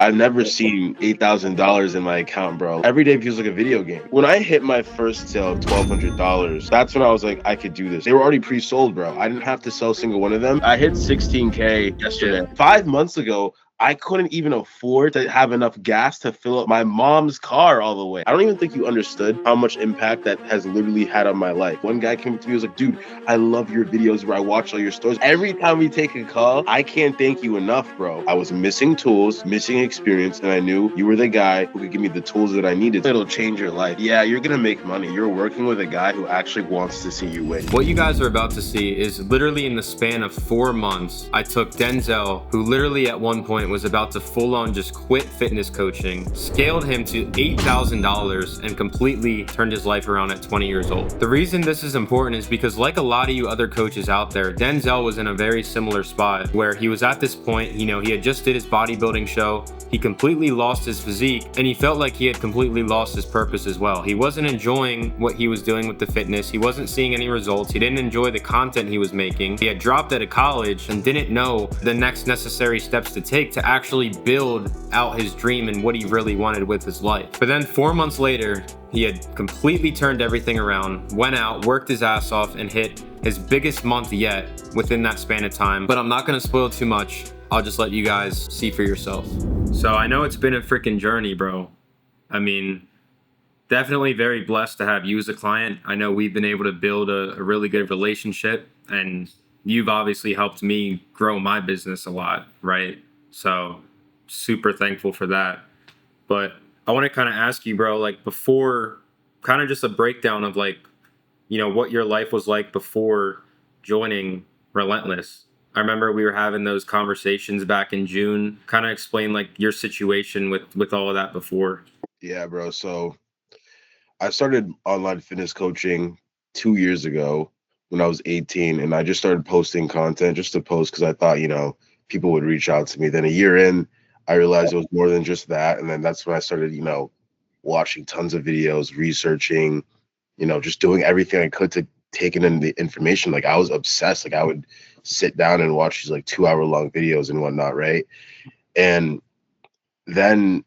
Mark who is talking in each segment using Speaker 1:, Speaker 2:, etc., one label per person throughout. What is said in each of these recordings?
Speaker 1: I've never seen $8,000 in my account, bro. Every day feels like a video game. When I hit my first sale of $1,200, that's when I was like, I could do this. They were already pre-sold, bro. I didn't have to sell a single one of them. I hit 16K yesterday.
Speaker 2: Yeah.
Speaker 1: 5 months ago, I couldn't even afford to have enough gas to fill up my mom's car all the way. I don't even think you understood how much impact that has literally had on my life. One guy came up to me, was like, dude, I love your videos where I watch all your stories. Every time we take a call, I can't thank you enough, bro. I was missing tools, missing experience, and I knew you were the guy who could give me the tools that I needed. It'll change your life. Yeah, you're gonna make money. You're working with a guy who actually wants to see you win.
Speaker 2: What you guys are about to see is literally in the span of 4 months, I took Denzel, who literally at one point was about to full on just quit fitness coaching, scaled him to $8,000 and completely turned his life around at 20 years old. The reason this is important is because, like a lot of you other coaches out there, Denzel was in a very similar spot where he was at this point, he had just did his bodybuilding show, he completely lost his physique, and he felt like he had completely lost his purpose as well. He wasn't enjoying what he was doing with the fitness, he wasn't seeing any results, he didn't enjoy the content he was making, he had dropped out of college and didn't know the next necessary steps to take to actually build out his dream and what he really wanted with his life. But then 4 months later, he had completely turned everything around, went out, worked his ass off, and hit his biggest month yet within that span of time. But I'm not gonna spoil too much. I'll just let you guys see for yourself. So I know it's been a freaking journey, bro. I mean, definitely very blessed to have you as a client. I know we've been able to build a really good relationship, and you've obviously helped me grow my business a lot, right? So super thankful for that. But I want to kind of ask you, bro, like before, kind of just a breakdown of like, what your life was like before joining Relentless. I remember we were having those conversations back in June. Kind of explain like your situation with all of that before.
Speaker 1: Yeah, bro. So I started online fitness coaching 2 years ago when I was 18, and I just started posting content just to post because I thought, people would reach out to me. Then a year in, I realized it was more than just that. And then that's when I started, watching tons of videos, researching, just doing everything I could to taking in the information. Like I was obsessed. Like I would sit down and watch these like 2 hour long videos and whatnot, right? And then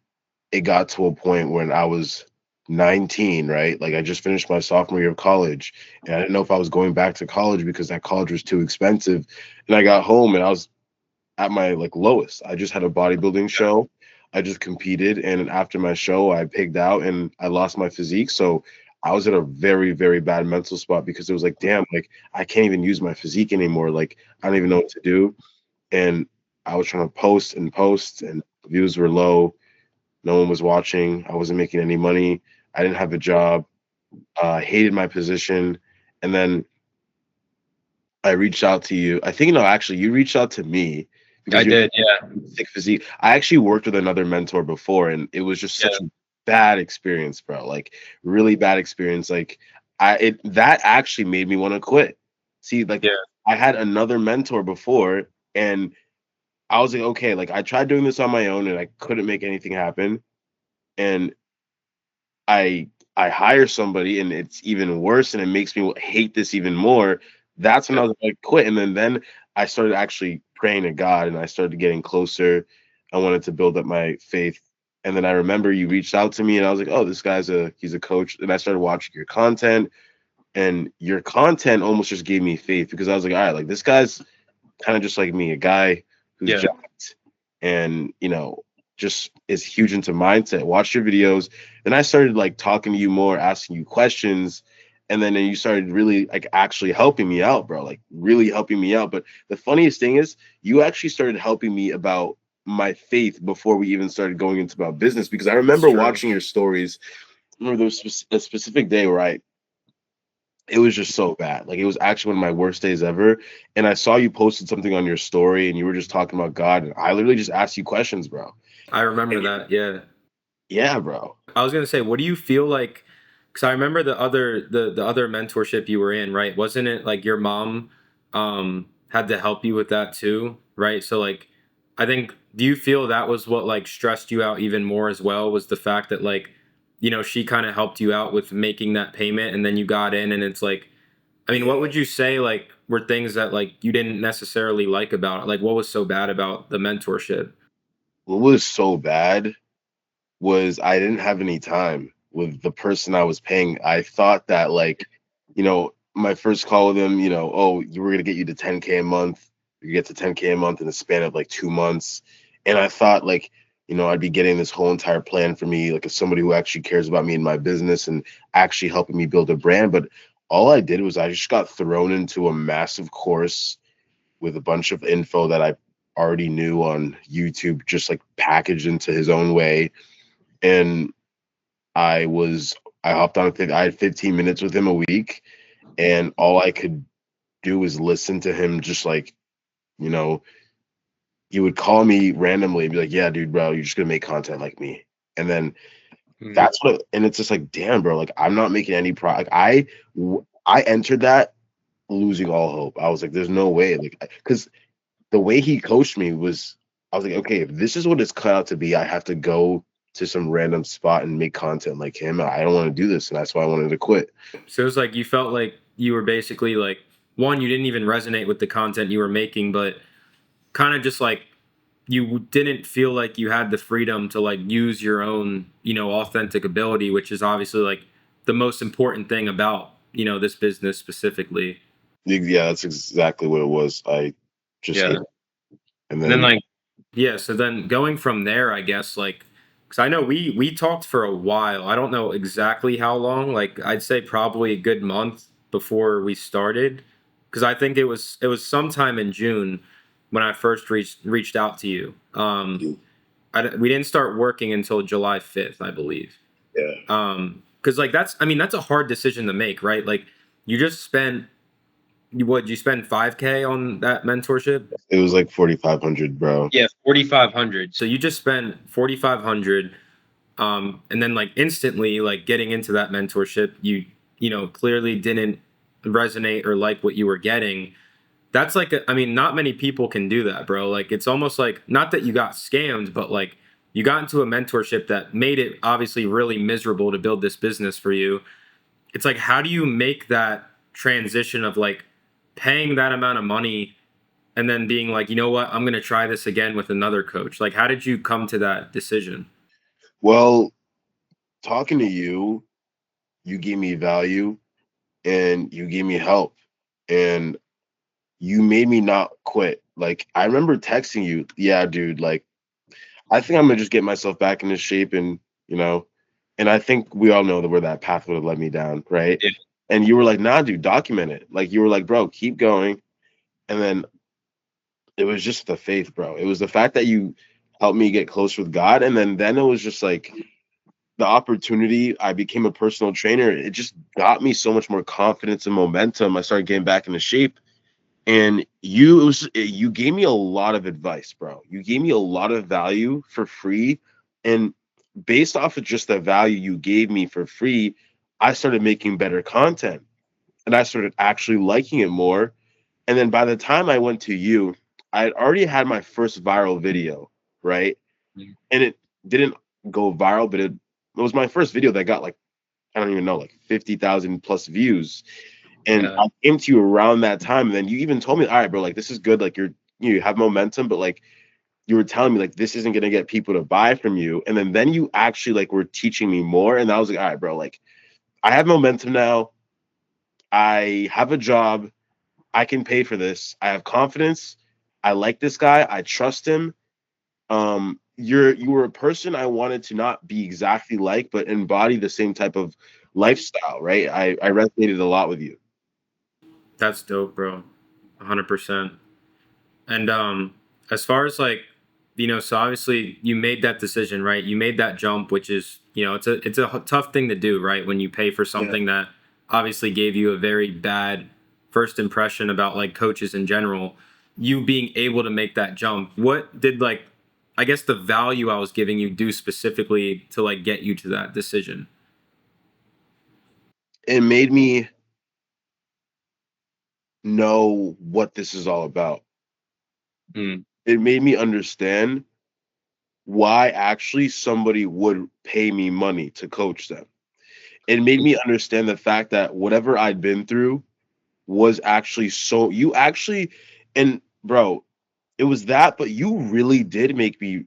Speaker 1: it got to a point when I was 19, right? Like I just finished my sophomore year of college, and I didn't know if I was going back to college because that college was too expensive. And I got home and I was at my like lowest. I just had a bodybuilding show. I just competed, and after my show, I pigged out and I lost my physique. So I was at a very, very bad mental spot because it was like, damn, like I can't even use my physique anymore. Like I don't even know what to do. And I was trying to post, and views were low. No one was watching. I wasn't making any money. I didn't have a job. Hated my position. And then I reached out to you. I think, no, actually, you reached out to me
Speaker 2: I
Speaker 1: because you're
Speaker 2: did, yeah.
Speaker 1: sick physique. I actually worked with another mentor before, and it was just such a bad experience, bro. Like, really bad experience. Like, that actually made me want to quit. See, like,
Speaker 2: Yeah.
Speaker 1: I had another mentor before, and I was like, okay, like, I tried doing this on my own, and I couldn't make anything happen. And I I hire somebody and it's even worse and it makes me hate this even more. That's when
Speaker 2: Yeah.
Speaker 1: I was like quit. And then I started actually praying to God and I started getting closer. I wanted to build up my faith. And then I remember you reached out to me and I was like, oh, this guy's he's a coach. And I started watching your content, and your content almost just gave me faith because I was like, all right, like this guy's kind of just like me, a guy who's
Speaker 2: Yeah.
Speaker 1: jacked and just is huge into mindset. Watch your videos. Then I started like talking to you more, asking you questions, and then you started really like actually helping me out, bro. Like really helping me out. But the funniest thing is, you actually started helping me about my faith before we even started going into about business because I
Speaker 2: It's
Speaker 1: remember
Speaker 2: true.
Speaker 1: watching your stories. I remember there was a specific day where it was just so bad. Like it was actually one of my worst days ever. And I saw you posted something on your story and you were just talking about God. And I literally just asked you questions, bro.
Speaker 2: I remember
Speaker 1: And
Speaker 2: that, yeah.
Speaker 1: yeah, bro.
Speaker 2: I was gonna say, what do you feel like? Because I remember the other mentorship you were in, right? Wasn't it like your mom had to help you with that too, right? So like, I think, do you feel that was what like stressed you out even more as well? Was the fact that like, she kind of helped you out with making that payment, and then you got in, and it's like, I mean, what
Speaker 1: Yeah.
Speaker 2: would you say like were things that like you didn't necessarily like about it? Like, what was so bad about the mentorship?
Speaker 1: what was so bad was I didn't have any time with the person I was paying. I thought that like, my first call with him, oh, you were gonna get you to 10K a month. You get to 10K a month in the span of like 2 months. And I thought like, I'd be getting this whole entire plan for me, like as somebody who actually cares about me and my business and actually helping me build a brand. But all I did was I just got thrown into a massive course with a bunch of info that I already knew on YouTube, just like packaged into his own way. And I was I hopped on. I had 15 minutes with him a week, and all I could do was listen to him. Just like you know, he would call me randomly and be like, "Yeah, dude, bro, you're just gonna make content like me." And then
Speaker 2: Mm.
Speaker 1: that's what, and it's just like, damn, bro, like I'm not making any pro. Like I entered that losing all hope. I was like, "There's no way," like because the way he coached me was, I was like, okay, if this is what it's cut out to be, I have to go to some random spot and make content like him. I don't want to do this, and that's why I wanted to quit.
Speaker 2: So it was like you felt like you were basically like one, you didn't even resonate with the content you were making, but kind of just like you didn't feel like you had the freedom to like use your own, authentic ability, which is obviously like the most important thing about, this business specifically.
Speaker 1: Yeah, that's exactly what it was. I just hate
Speaker 2: Yeah.
Speaker 1: it. And
Speaker 2: And then
Speaker 1: then
Speaker 2: like yeah, so then going from there, I guess like cuz I know we talked for a while. I don't know exactly how long, like I'd say probably a good month before we started cuz I think it was sometime in June when I first reached out to you. We didn't start working until July 5th, I believe.
Speaker 1: yeah,
Speaker 2: Cuz like I mean that's a hard decision to make, right? Like you just spent you spend 5K on that mentorship?
Speaker 1: it was like 4,500, bro.
Speaker 2: Yeah, 4,500. So you just spent 4,500, and then like instantly like getting into that mentorship, you clearly didn't resonate or like what you were getting. That's like I mean, not many people can do that, bro. Like it's almost like not that you got scammed, but like you got into a mentorship that made it obviously really miserable to build this business for you. It's like how do you make that transition of like paying that amount of money and then being like, you know what, I'm gonna try this again with another coach. Like, how did you come to that decision?
Speaker 1: Well, talking to you, you gave me value and you gave me help and you made me not quit. Like I remember texting you, yeah, dude, like I think I'm gonna just get myself back into shape and and I think we all know that where that path would have led me down, right?
Speaker 2: Yeah.
Speaker 1: And you were like, nah, dude, document it. Like you were like, bro, keep going. And then it was just the faith, bro. It was the fact that you helped me get close with God. And then it was just like the opportunity. I became a personal trainer. It just got me so much more confidence and momentum. I started getting back into shape. And you gave me a lot of advice, bro. You gave me a lot of value for free. And based off of just the value you gave me for free, I started making better content and I started actually liking it more. And then by the time I went to you, I had already had my first viral video, right? And it didn't go viral, but it was my first video that got like, I don't even know, like 50,000 plus views. And
Speaker 2: Yeah.
Speaker 1: I came to you around that time, and then you even told me, "All right, bro, like this is good. Like you have momentum, but like you were telling me like this isn't gonna get people to buy from you." And then you actually like were teaching me more, and I was like, "All right, bro, like I have momentum now. I have a job. I can pay for this. I have confidence. I like this guy. I trust him. You were a person I wanted to not be exactly like, but embody the same type of lifestyle, right? I resonated a lot with you."
Speaker 2: That's dope, bro. 100%. And as far as like, so obviously you made that decision, right? You made that jump, which is, it's a tough thing to do, right? When you pay for
Speaker 1: Yeah.
Speaker 2: something that obviously gave you a very bad first impression about like coaches in general, you being able to make that jump. What did like I guess the value I was giving you do specifically to like get you to that decision?
Speaker 1: It made me know what this is all about.
Speaker 2: Mm.
Speaker 1: It made me understand why actually somebody would pay me money to coach them. It made me understand the fact that whatever I'd been through was actually so and bro, it was that, but you really did make me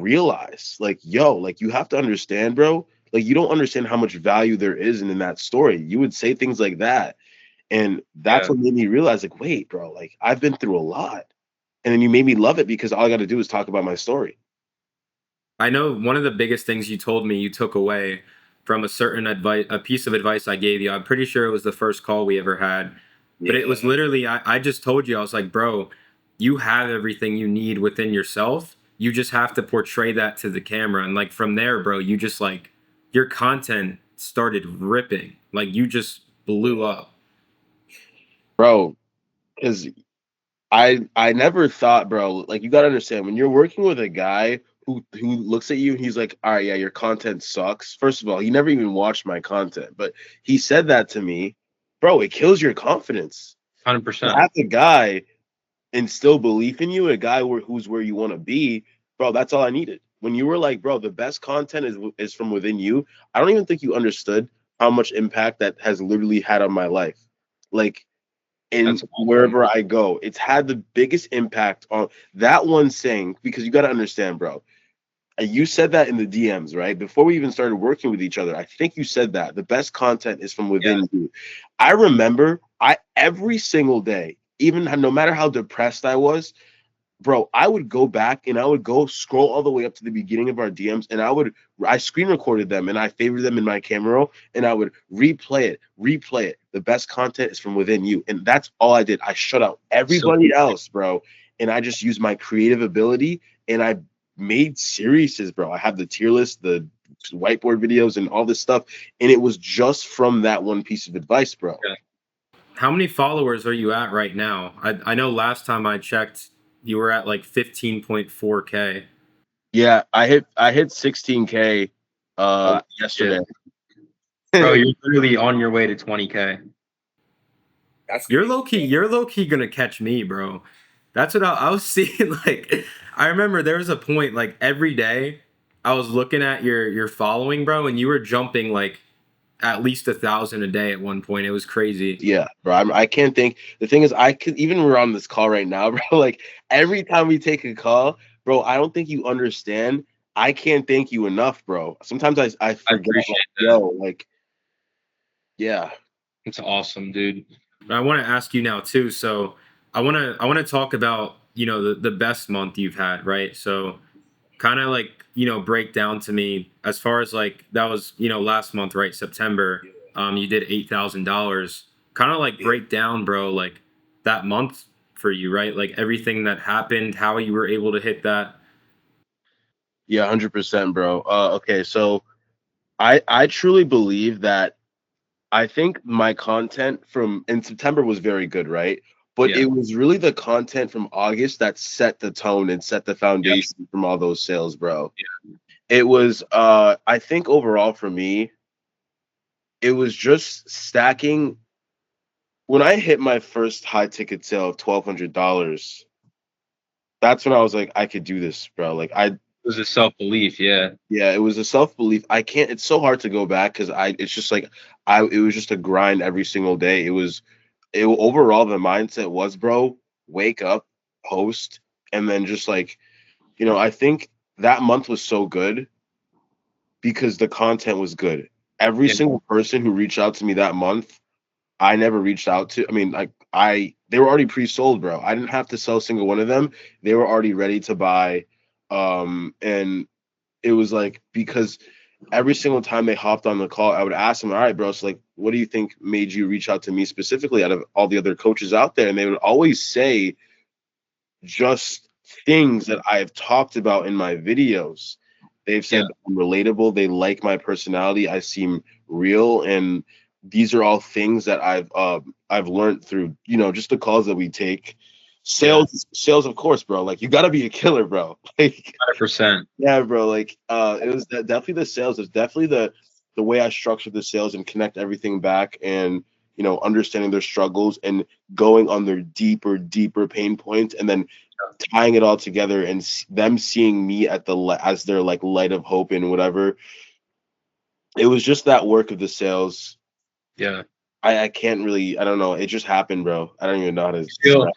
Speaker 1: realize, like, yo, like you have to understand, bro. Like you don't understand how much value there is in that story. You would say things like that. And that's
Speaker 2: Yeah.
Speaker 1: what made me realize, like, wait, bro, like I've been through a lot. And then you made me love it because all I got to do is talk about my story.
Speaker 2: I know one of the biggest things you told me you took away from a certain advice, a piece of advice I gave you. I'm pretty sure it was the first call we ever had, but it
Speaker 1: Yeah.
Speaker 2: was literally, I just told you, I was like, bro, you have everything you need within yourself. You just have to portray that to the camera. And like from there, bro, you just like, your content started ripping. Like you just blew up.
Speaker 1: Bro, because I never thought, bro, like you gotta understand when you're working with a guy who looks at you and he's like, all right, yeah, your content sucks. First of all, he never even watched my content, but he said that to me, bro, it kills your confidence. To
Speaker 2: 100%.
Speaker 1: have a guy instill belief in you, a guy who's where you want to be, bro, that's all I needed. When you were like, bro, the best content is from within you, I don't even think you understood how much impact that has literally had on my life. Like in
Speaker 2: That's awesome.
Speaker 1: wherever I go. It's had the biggest impact on that one saying, because you got to understand, bro. And you said that in the DMs, right? Before we even started working with each other, I think you said that the best content is from
Speaker 2: Yeah.
Speaker 1: within you. I remember I every single day, even no matter how depressed I was, bro, I would go back and I would go scroll all the way up to the beginning of our DMs and I screen recorded them and I favored them in my camera roll and I would replay it. The best content is from within you. And that's all I did. I shut out
Speaker 2: So
Speaker 1: everybody else, bro. And I just used my creative ability and I made series, bro. I have the tier list, the whiteboard videos and all this stuff. And it was just from that one piece of advice, bro.
Speaker 2: yeah. How many followers are you at right now? I know last time I checked, you were at like 15.4K.
Speaker 1: Yeah, I hit 16K
Speaker 2: Holy
Speaker 1: yesterday.
Speaker 2: shit. Bro, you're literally on your way to 20K. You're low key gonna catch me, bro. That's what I was seeing. Like, I remember there was a point like every day I was looking at your following, bro, and you were jumping like at least 1,000 a day at one point. It was crazy.
Speaker 1: Yeah, bro. I can't think. The thing is, I could even we're on this call right now, bro. Like every time we take a call, bro, I don't think you understand. I can't thank you enough, bro. Sometimes I
Speaker 2: I
Speaker 1: forget, like,
Speaker 2: appreciate that.
Speaker 1: yo, like, yeah,
Speaker 2: It's awesome, dude. I want to ask you now too. So I want to talk about the best month you've had, right? So kind of like break down to me as far as like that was last month, right? September. You did $8,000. Kind of like break down, bro, like that month for you, right? Like everything that happened, how you were able to hit that.
Speaker 1: yeah, 100%, bro. Okay, so I truly believe that I think my content from in September was very good, right? But
Speaker 2: Yeah.
Speaker 1: it was really the content from August that set the tone and set the
Speaker 2: Yeah.
Speaker 1: foundation from all those sales, bro. It was I think overall for me, it was just stacking. When I hit my first high ticket sale of $1,200, that's when I was like, I could do this, bro. Like I,
Speaker 2: It was a self belief. Yeah.
Speaker 1: yeah, it was a self belief. I can't. It's so hard to go back because it's just like it was just a grind every single day. Overall the mindset was, bro, wake up, post, and then just like I think that month was so good because the content was good. Every
Speaker 2: Yeah.
Speaker 1: single person who reached out to me that month I never reached out to. I mean, like they were already pre-sold, bro. I didn't have to sell a single one of them. They were already ready to buy. And it was like because every single time they hopped on the call, I would ask them, "All right, bro. So like, what do you think made you reach out to me specifically out of all the other coaches out there?" And they would always say just things that I've talked about in my videos. They've
Speaker 2: Yeah.
Speaker 1: said I'm relatable. They like my personality. I seem real, and these are all things that I've learned through just the calls that we take.
Speaker 2: Yeah.
Speaker 1: Sales, of course, bro. Like you got to be a killer, bro. Like
Speaker 2: 100%.
Speaker 1: yeah, bro. Like it was definitely the sales. It's definitely the way I structured the sales and connect everything back, and understanding their struggles and going on their deeper pain points, and then tying it all together and them seeing me at as their like light of hope and whatever. It was just that work of the sales.
Speaker 2: Yeah.
Speaker 1: I can't really. I don't know. It just happened, bro. I don't even know how to
Speaker 2: Feel
Speaker 1: describe.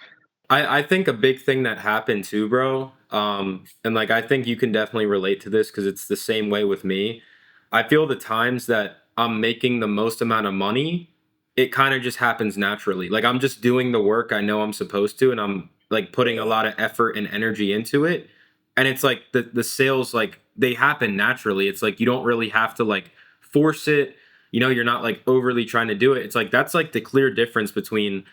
Speaker 2: I think a big thing that happened too, bro. And like I think you can definitely relate to this because it's the same way with me. I feel the times that I'm making the most amount of money, it kind of just happens naturally. Like I'm just doing the work I know I'm supposed to, and I'm like putting a lot of effort and energy into it. And it's like the sales like they happen naturally. It's like you don't really have to like force it. You know, you're not like overly trying to do it. It's like that's like the clear difference between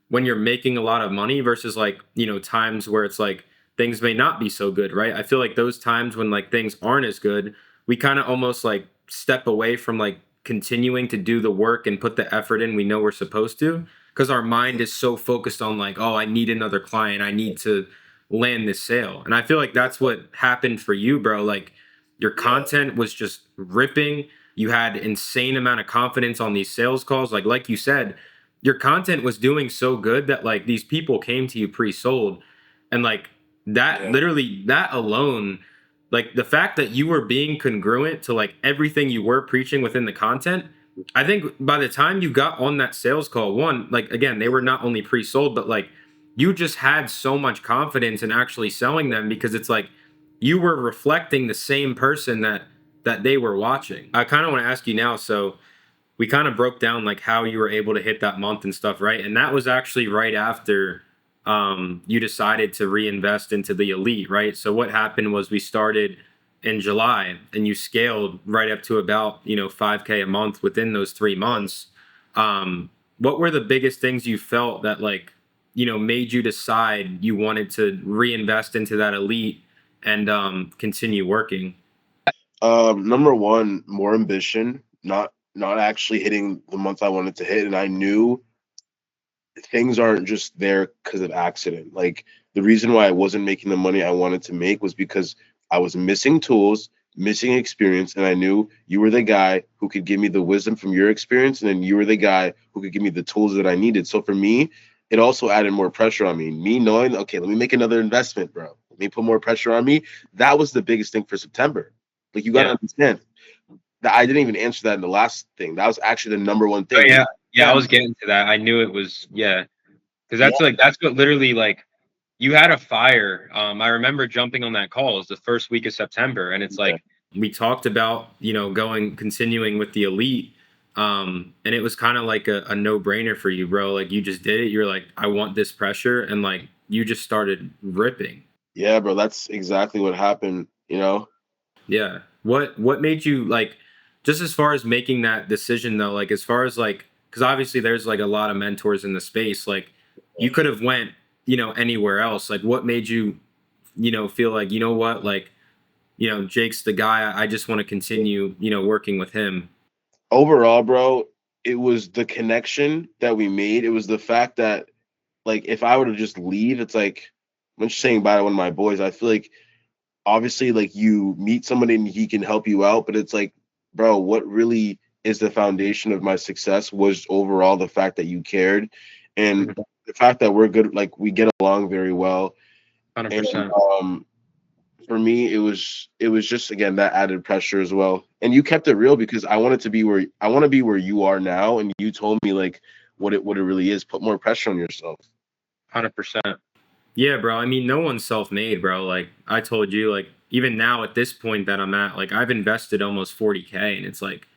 Speaker 2: when you're making a lot of money versus like, you know, times where it's like things may not be so good, right? I feel like those times when like things aren't as good, we kind of almost like step away from like continuing to do the work and put the effort in we know we're supposed to because our mind is so focused on like, oh, I need another client, I need to land this sale. And I feel like that's what happened for you, bro. Like your content was just ripping. You had insane amount of confidence on these sales calls. Like you said, your content was doing so good that like these people came to you pre-sold. And like that
Speaker 1: Yeah.
Speaker 2: literally that alone, like the fact that you were being congruent to like everything you were preaching within the content, I think by the time you got on that sales call, one, like again, they were not only pre-sold, but like you just had so much confidence in actually selling them because it's like you were reflecting the same person that they were watching. I kind of want to ask you now, so we kind of broke down like how you were able to hit that month and stuff, right? And that was actually right after you decided to reinvest into the elite, right? So what happened was we started in July and you scaled right up to about, you know, 5K a month within those 3 months. What were the biggest things you felt that like, you know, made you decide you wanted to reinvest into that elite and continue working?
Speaker 1: Number one, more ambition, not actually hitting the month I wanted to hit, and I knew things aren't just there because of accident. Like the reason why I wasn't making the money I wanted to make was because I was missing tools, missing experience, and I knew you were the guy who could give me the wisdom from your experience, and then you were the guy who could give me the tools that I needed. So for me, it also added more pressure on me. Me knowing, okay, let me make another investment, bro. Let me put more pressure on me. That was the biggest thing for September. Like you got to
Speaker 2: Yeah.
Speaker 1: understand that I didn't even answer that in the last thing. That was actually the number one
Speaker 2: Oh
Speaker 1: thing.
Speaker 2: yeah. Yeah, I
Speaker 1: Yeah,
Speaker 2: was getting to that. I knew it was yeah. Because
Speaker 1: yeah,
Speaker 2: that's what literally like you had a fire. I remember jumping on that call. It was the first week of September, and it's
Speaker 1: yeah.
Speaker 2: like we talked about, you know, continuing with the elite. And it was kind of like a no brainer for you, bro. Like you just did it. You're like, I want this pressure, and like you just started ripping.
Speaker 1: Yeah, bro, that's exactly what happened, you know?
Speaker 2: Yeah. What made you like just as far as making that decision though, like as far as like because obviously there's like a lot of mentors in the space, like you could have went, you know, anywhere else. Like what made you, you know, feel like, you know what, like, you know, Jake's the guy. I just want to continue, you know, working with him.
Speaker 1: Overall, bro, it was the connection that we made. It was the fact that, like, if I were to just leave, it's like, I'm just saying bye to one of my boys. I feel like, obviously, like, you meet somebody and he can help you out, but it's like, bro, what really is the foundation of my success was overall the fact that you cared and
Speaker 2: Mhm.
Speaker 1: the fact that we're good, like, we get along very well. And,
Speaker 2: 100%.
Speaker 1: for me it was just again that added pressure as well, and you kept it real because I want to be where you are now, and you told me like what it really is. Put more pressure on yourself.
Speaker 2: 100%. Yeah, bro. I mean, no one's self-made, bro. Like I told you, like even now at this point that I'm at, like I've invested almost 40K and it's like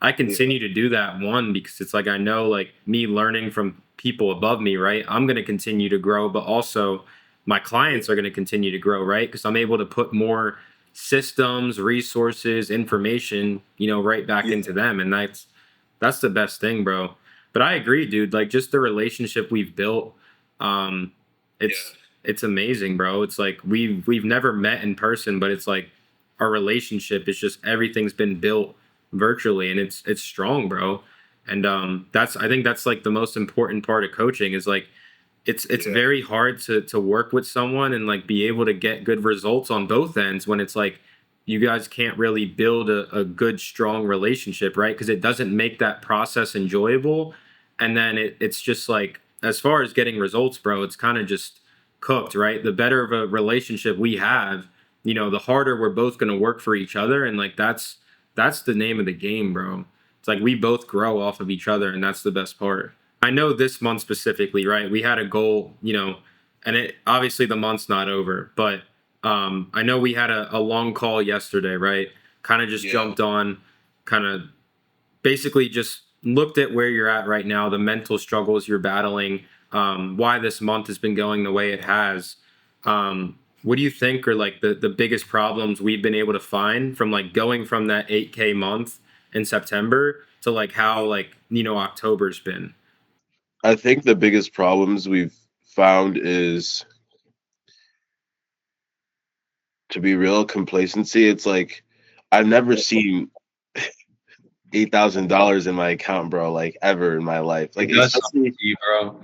Speaker 2: I
Speaker 1: Yeah,
Speaker 2: continue to do that one because it's like I know like me learning from people above me, right? I'm going to continue to grow, but also my clients are going to continue to grow, right? Because I'm able to put more systems, resources, information, you know, right back
Speaker 1: yeah,
Speaker 2: into them, and that's the best thing, bro. But I agree, dude. Like just the relationship we've built, um, it's amazing, bro. It's like we've never met in person, but it's like our relationship is just everything's been built virtually and it's strong, bro. And that's I think that's like the most important part of coaching is like it's
Speaker 1: yeah,
Speaker 2: very hard to work with someone and like be able to get good results on both ends when it's like you guys can't really build a good strong relationship, right? Because it doesn't make that process enjoyable. And then it's just like as far as getting results, bro, it's kind of just cooked, right? The better of a relationship we have, you know, the harder we're both going to work for each other, and like that's the name of the game, bro. It's like we both grow off of each other, and that's the best part. I know this month specifically, right? We had a goal, you know, and it obviously the month's not over, but I know we had a long call yesterday, right? Kind of just
Speaker 1: Yeah.
Speaker 2: jumped on, kind of basically just looked at where you're at right now, the mental struggles you're battling, why this month has been going the way it has. What do you think are like the biggest problems we've been able to find from like going from that 8K month in September to like how like October's been?
Speaker 1: I think the biggest problems we've found is, to be real, complacency. It's like I've never seen $8,000 in my account, bro, like ever in my life. Like
Speaker 3: It does something
Speaker 1: especially
Speaker 3: to you, bro.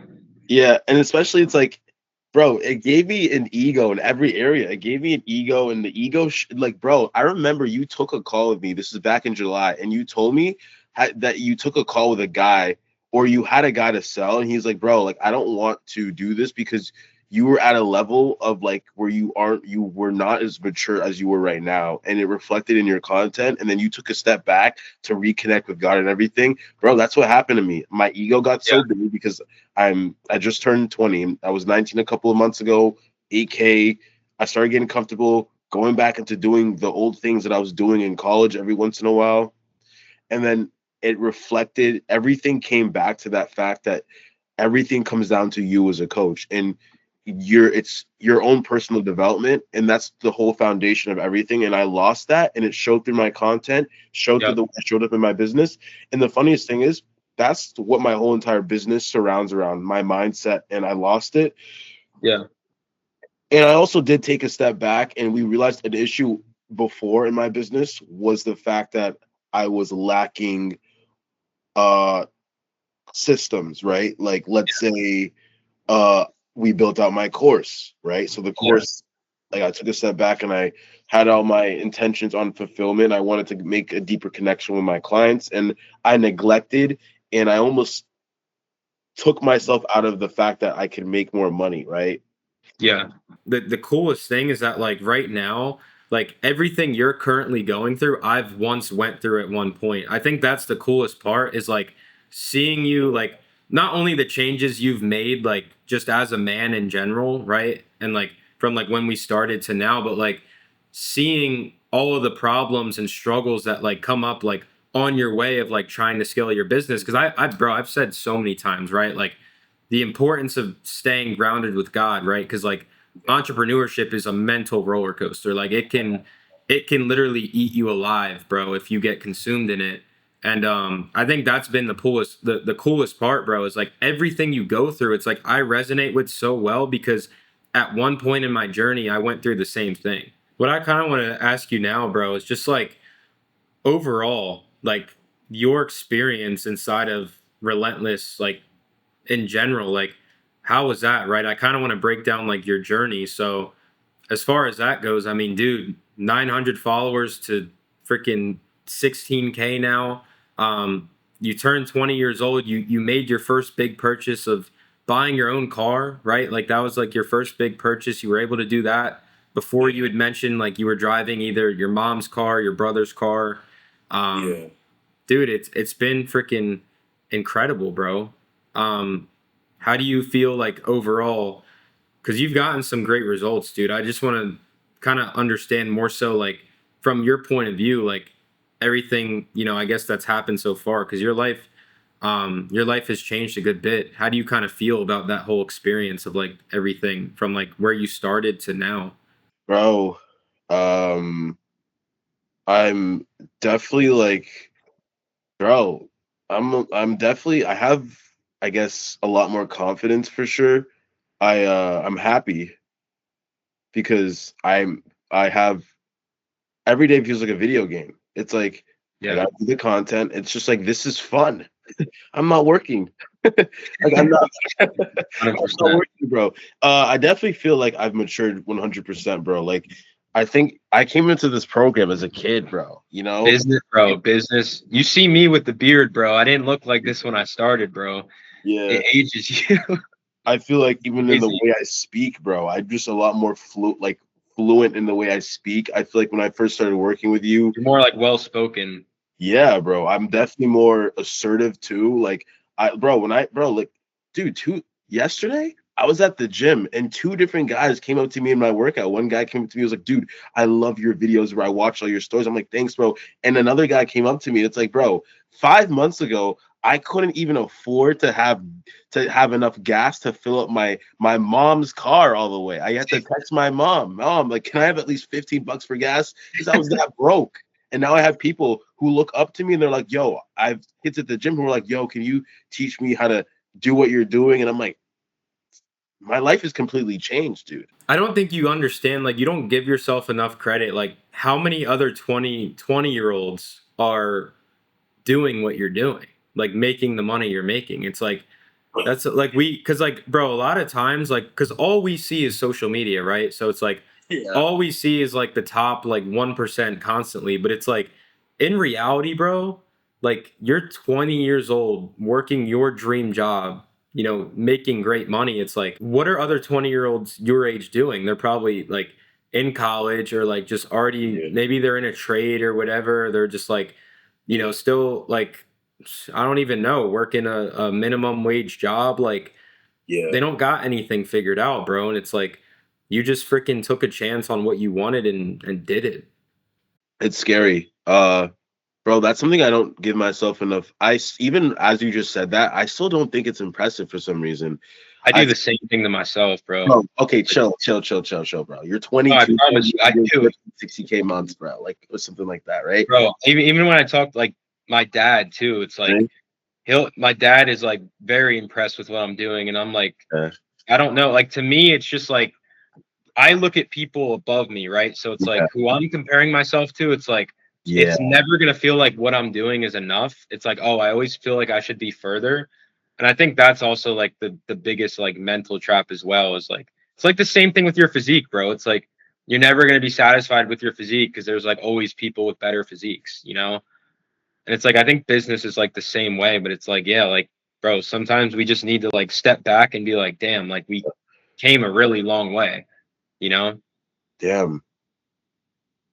Speaker 1: yeah, and especially it's like, bro, it gave me an ego in every area. It gave me an ego, and the ego, like, bro, I remember you took a call with me. This is back in July, and you told me that you took a call with a guy, or you had a guy to sell, and he's like, bro, like, I don't want to do this because you were at a level of like where you were not as mature as you were right now, and it reflected in your content, and then you took a step back to reconnect with God and everything, bro. That's what happened to me. My ego got
Speaker 3: Yeah,
Speaker 1: so big because I just turned 20. I was 19 a couple of months ago, 8K. I started getting comfortable going back into doing the old things that I was doing in college every once in a while. And then it reflected, everything came back to that fact that everything comes down to you as a coach, and it's your own personal development, and that's the whole foundation of everything. And I lost that, and it showed through my content, showed through
Speaker 3: yeah,
Speaker 1: the way I showed up in my business. And the funniest thing is that's what my whole entire business surrounds around, my mindset, and I lost it.
Speaker 3: yeah,
Speaker 1: And I also did take a step back, and we realized an issue before in my business was the fact that I was lacking uh systems, right? Like, let's say uh we built out my course, right? So the
Speaker 3: yeah,
Speaker 1: course, like, I took a step back and I had all my intentions on fulfillment. I wanted to make a deeper connection with my clients, and I neglected, and I almost took myself out of the fact that I could make more money, right?
Speaker 3: yeah,
Speaker 2: The coolest thing is that like right now, like everything you're currently going through, I've once went through at one point. I think that's the coolest part is like seeing you like not only the changes you've made like just as a man in general, right? And like from like when we started to now, but like seeing all of the problems and struggles that like come up like on your way of like trying to scale your business. Cause I bro, I've said so many times, right? Like the importance of staying grounded with God, right? Because like entrepreneurship is a mental roller coaster. Like it can literally eat you alive, bro, if you get consumed in it. And I think that's been the coolest part, bro, is like everything you go through, it's like I resonate with so well because at one point in my journey, I went through the same thing. What I kind of want to ask you now, bro, is just like overall, like your experience inside of Relentless, like in general, like how was that, right? I kind of want to break down like your journey. So as far as that goes, I mean, dude, 900 followers to freaking 16K now. You turned 20 years old. You made your first big purchase of buying your own car, right? Like that was like your first big purchase. You were able to do that before. You had mentioned like you were driving either your mom's car, your brother's car. Um,
Speaker 1: Yeah.
Speaker 2: dude, it's been freaking incredible, bro. Um, how do you feel like overall? Because you've gotten some great results, dude. I just want to kind of understand more so, like from your point of view, like everything I guess that's happened so far. Because your life has changed a good bit. How do you kind of feel about that whole experience of like everything from like where you started to now?
Speaker 1: Bro, um I'm definitely like, bro, I'm definitely, I have, I guess, a lot more confidence for sure. I'm happy because I have, every day feels like a video game. It's like I
Speaker 3: yeah,
Speaker 1: gotta do the content. It's just like this is fun. I'm not working. Like I'm not I'm not
Speaker 3: 100%.
Speaker 1: working, bro. I definitely feel like I've matured 100%, bro. Like I think I came into this program as a kid, bro. You know?
Speaker 3: Business, bro, business. You see me with the beard, bro. I didn't look like this when I started, bro.
Speaker 1: Yeah.
Speaker 3: It ages you.
Speaker 1: I feel like even in the
Speaker 3: Crazy.
Speaker 1: way I speak, bro, I'm just a lot more fluent in the way I speak. I feel like when I first started working with you,
Speaker 3: You're more like well spoken.
Speaker 1: yeah, bro, I'm definitely more assertive too. Like bro, when I, bro, like, dude, yesterday. I was at the gym and two different guys came up to me in my workout. One guy came up to me, was like, dude, I love your videos where I watch all your stories. I'm like, thanks, bro. And another guy came up to me. It's like, bro, 5 months ago, I couldn't even afford to have enough gas to fill up my mom's car all the way. I had to text my mom, like, can I have at least $15 for gas? Because I was that broke. And now I have people who look up to me and they're like, yo, I've kids at the gym who are like, yo, can you teach me how to do what you're doing? And I'm like, my life has completely changed, dude.
Speaker 2: I don't think you understand, like, you don't give yourself enough credit. Like, how many other 20 year olds are doing what you're doing, like making the money you're making? It's like, that's like, because like, bro, a lot of times, like, because all we see is social media, right? So it's like,
Speaker 1: Yeah.
Speaker 2: all we see is like the top like 1% constantly, but it's like, in reality, bro, like, you're 20 years old working your dream job, making great money. It's like, what are other 20-year-olds your age doing? They're probably like in college, or like just already,
Speaker 1: Yeah.
Speaker 2: maybe they're in a trade or whatever. They're just like, still like, I don't even know, working a minimum wage job. Like,
Speaker 1: Yeah.
Speaker 2: they don't got anything figured out, bro. And it's like, you just freaking took a chance on what you wanted and did it.
Speaker 1: It's scary. Bro, that's something I don't give myself enough. Even as you just said that, I still don't think it's impressive for some reason.
Speaker 3: I
Speaker 1: I
Speaker 3: do the same thing to myself, bro.
Speaker 1: Bro, okay, chill, bro. You're
Speaker 3: No, I
Speaker 1: 22,
Speaker 3: promise you, I do.
Speaker 1: 60K months, bro, like or something like that, right?
Speaker 3: Bro, even when I talk like my dad too, it's like
Speaker 1: Right?
Speaker 3: my dad is like very impressed with what I'm doing, and I'm like,
Speaker 1: Uh,
Speaker 3: I don't know. Like to me, it's just like I look at people above me, right? So it's like
Speaker 1: yeah,
Speaker 3: who I'm comparing myself to, it's like
Speaker 1: yeah,
Speaker 3: it's never gonna feel like what I'm doing is enough. It's like, oh, I always feel like I should be further. And I think that's also like the biggest like mental trap as well, is like it's like the same thing with your physique, bro. It's like you're never gonna be satisfied with your physique because there's like always people with better physiques, you know? And it's like I think business is like the same way, but it's like, yeah, like bro, sometimes we just need to like step back and be like, damn, like we came a really long way, you know?
Speaker 1: damn,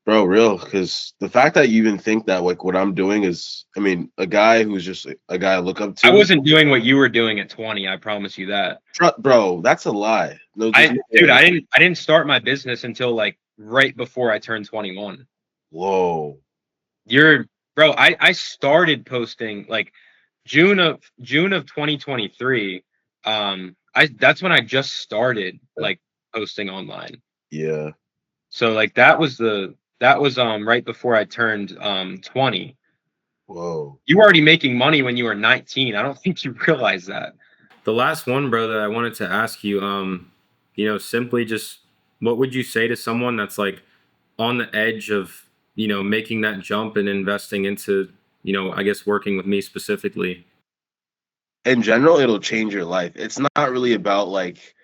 Speaker 1: bro, real. Because the fact that you even think that like what I'm doing is, I mean, a guy who's just a guy I look up
Speaker 3: I
Speaker 1: to,
Speaker 3: wasn't doing what you were doing at 20, I promise you that.
Speaker 1: bro, that's a lie. No, there's
Speaker 3: I
Speaker 1: no
Speaker 3: dude,
Speaker 1: way.
Speaker 3: I didn't start my business until like right before I turned 21.
Speaker 1: Whoa,
Speaker 3: You're bro, I started posting like June of 2023. I that's when I just started like posting online.
Speaker 1: yeah,
Speaker 3: So like that was right before I turned 20.
Speaker 1: whoa.
Speaker 3: You were already making money when you were 19. I don't think you realize that.
Speaker 2: The last one, bro, that I wanted to ask you, simply just, what would you say to someone that's like on the edge of, making that jump and investing into, I guess working with me specifically?
Speaker 1: In general, it'll change your life. It's not really about like,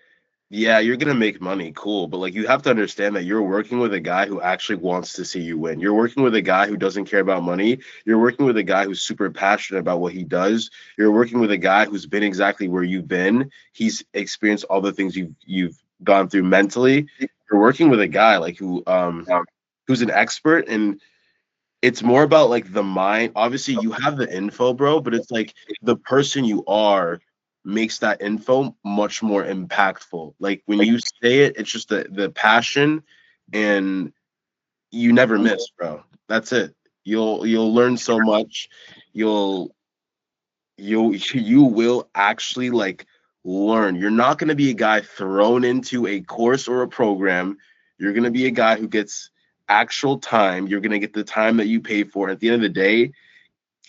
Speaker 1: yeah, you're gonna make money, cool, but like you have to understand that you're working with a guy who actually wants to see you win. You're working with a guy who doesn't care about money. You're working with a guy who's super passionate about what he does. You're working with a guy who's been exactly where you've been. He's experienced all the things you've gone through mentally. You're working with a guy like who's an expert, and it's more about like the mind. Obviously, you have the info, bro, but it's like the person you are makes that info much more impactful. Like when you say it, it's just the passion, and you never miss, bro. That's it. You'll learn so much. You'll you will actually like learn. You're not going to be a guy thrown into a course or a program. You're going to be a guy who gets actual time. You're going to get the time that you pay for. At the end of the day,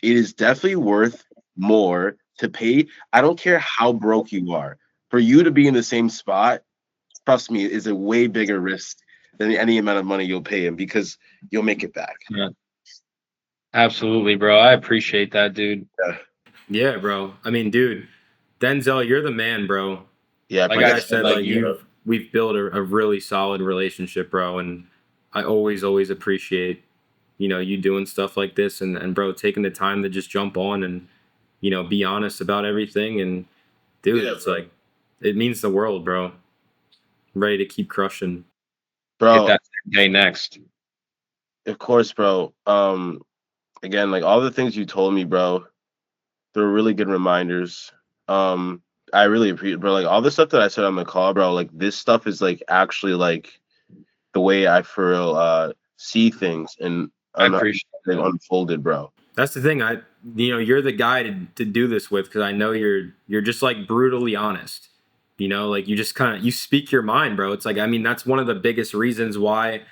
Speaker 1: it is definitely worth more to pay. I don't care how broke you are. For you to be in the same spot, trust me, is a way bigger risk than any amount of money you'll pay him because you'll make it back.
Speaker 3: Yeah, absolutely, bro. I appreciate that, dude.
Speaker 1: Yeah,
Speaker 2: Yeah, bro. I mean, dude, Denzel, you're the man, bro.
Speaker 1: yeah, I
Speaker 3: Like
Speaker 2: Like
Speaker 3: I
Speaker 2: I
Speaker 3: said,
Speaker 1: appreciate
Speaker 2: said,
Speaker 3: like
Speaker 2: like,
Speaker 1: that.
Speaker 3: you,
Speaker 2: we've built a really solid relationship, bro. And I always appreciate, you doing stuff like this, and bro, taking the time to just jump on and, be honest about everything. And dude,
Speaker 1: Yeah,
Speaker 2: it's
Speaker 1: bro.
Speaker 2: like, it means the world, bro. I'm ready to keep crushing.
Speaker 3: get
Speaker 1: Bro,
Speaker 3: that day next.
Speaker 1: of course, bro. Again, like all the things you told me, bro, they're really good reminders. Um, I really appreciate, bro. Like all the stuff that I said on the call, bro. Like this stuff is like actually like the way I for real see things and
Speaker 3: I appreciate
Speaker 1: they've
Speaker 3: that.
Speaker 1: unfolded, bro.
Speaker 2: That's the thing. You're the guy to do this with because I know you're just like brutally honest. Like you just kind of you speak your mind, bro. It's like I mean that's one of the biggest reasons why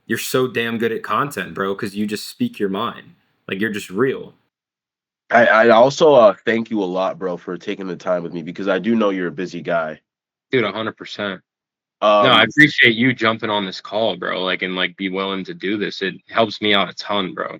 Speaker 2: you're so damn good at content, bro. Because you just speak your mind. Like you're just real.
Speaker 1: I also thank you a lot, bro, for taking the time with me because I do know you're a busy guy.
Speaker 3: Dude, 100%. No, I
Speaker 1: Um,
Speaker 3: appreciate you jumping on this call, bro. Like, and like be willing to do this. It helps me out a ton, bro.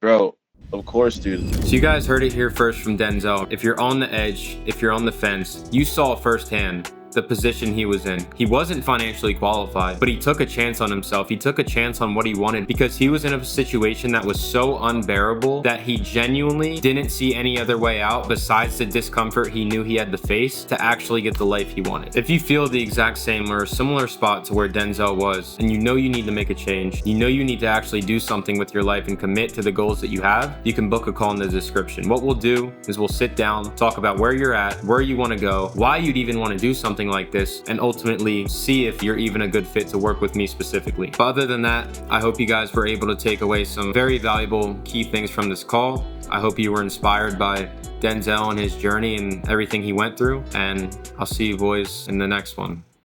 Speaker 1: bro, of course, dude.
Speaker 2: So you guys heard it here first from Denzel. If you're on the edge, if you're on the fence, you saw firsthand the position he was in. He wasn't financially qualified, but he took a chance on himself. He took a chance on what he wanted because he was in a situation that was so unbearable that he genuinely didn't see any other way out besides the discomfort he knew he had to face to actually get the life he wanted. If you feel the exact same or a similar spot to where Denzel was, and you know you need to make a change, you know you need to actually do something with your life and commit to the goals that you have, you can book a call in the description. What we'll do is we'll sit down, talk about where you're at, where you want to go, why you'd even want to do something like this, and ultimately see if you're even a good fit to work with me specifically. But other than that, I hope you guys were able to take away some very valuable key things from this call. I hope you were inspired by Denzel and his journey and everything he went through, and I'll see you boys in the next one.